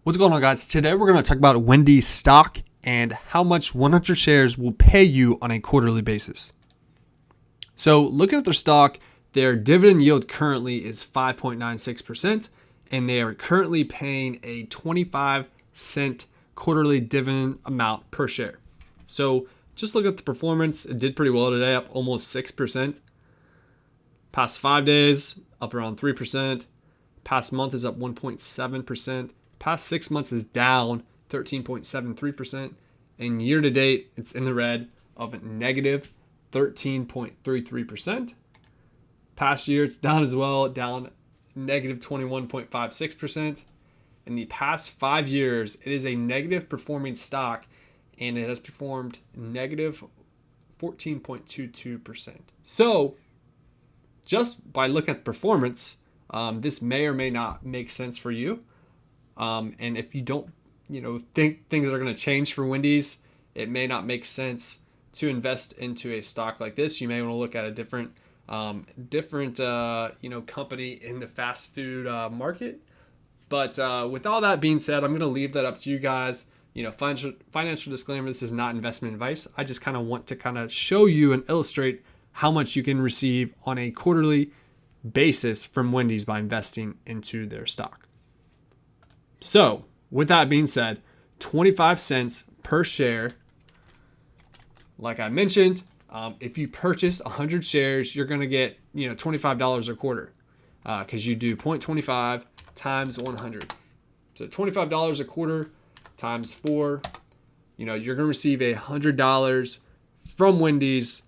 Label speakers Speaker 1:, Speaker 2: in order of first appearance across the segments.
Speaker 1: What's going on, guys? Today we're going to talk about Wendy's stock and how much 100 shares will pay you on a quarterly basis. So looking at their stock, their dividend yield currently is 5.96%, and they are currently paying a 25-cent quarterly dividend amount per share. So just look at the performance. It did pretty well today, up almost 6%. Past 5 days, up around 3%. Past month is up 1.7%. Past 6 months is down 13.73%. And year to date, it's in the red of negative 13.33%. Past year, it's down as well, down negative 21.56%. In the past 5 years, it is a negative performing stock, and it has performed negative 14.22%. So just by looking at performance, this may or may not make sense for you. And if you don't, think things are going to change for Wendy's, it may not make sense to invest into a stock like this. You may want to look at a different company in the fast food market. But with all that being said, I'm going to leave that up to you guys. Financial disclaimer: this is not investment advice. I just kind of want to show you and illustrate how much you can receive on a quarterly basis from Wendy's by investing into their stock. So with that being said, 25 cents per share. Like I mentioned, if you purchase 100 shares, you're going to get $25 a quarter because you do 0.25 times 100. So $25 a quarter times 4. You're going to receive $100 from Wendy's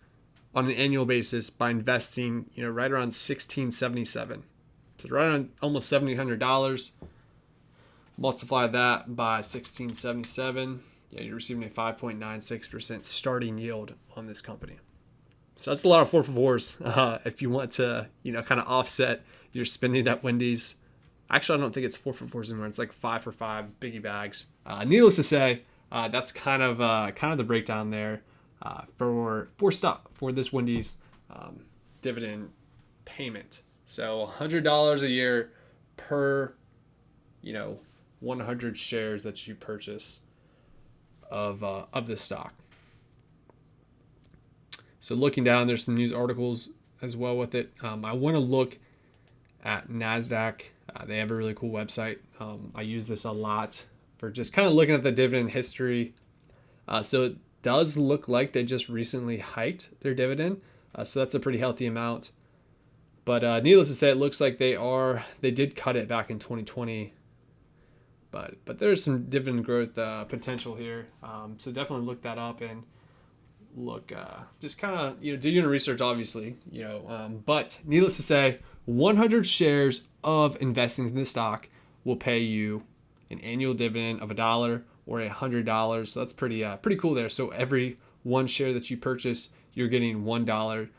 Speaker 1: on an annual basis by investing, right around $16.77. So right around almost $1,700. Multiply that by $16.77. You're receiving a 5.96% starting yield on this company. So that's a lot of 4-for-4s if you want to, kind of offset your spending at Wendy's. Actually, I don't think it's 4-for-4s anymore. It's like 5-for-5 biggie bags. Needless to say, that's kind of the breakdown there for this Wendy's dividend payment. So $100 a year per 100 shares that you purchase of this stock. So looking down, there's some news articles as well with it. I want to look at NASDAQ. They have a really cool website. I use this a lot for just kind of looking at the dividend history. So it does look like they just recently hiked their dividend. So that's a pretty healthy amount. But needless to say, it looks like they did cut it back in 2020. But there's some dividend growth potential here. So definitely look that up and look, just kind of, do your research, obviously, but needless to say, 100 shares of investing in this stock will pay you an annual dividend of $1 or $100. So that's pretty cool there. So every one share that you purchase, you're getting $1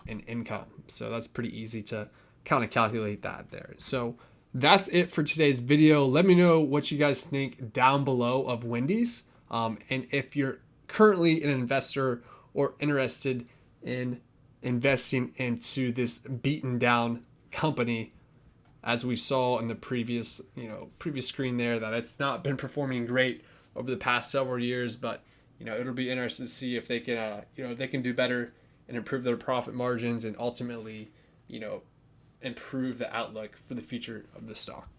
Speaker 1: in income. So that's pretty easy to kind of calculate that there. So that's it for today's video. Let me know what you guys think down below of Wendy's. And if you're currently an investor or interested in investing into this beaten down company, as we saw in the previous screen there, that it's not been performing great over the past several years, but it'll be interesting to see if they can they can do better and improve their profit margins and ultimately improve the outlook for the future of the stock.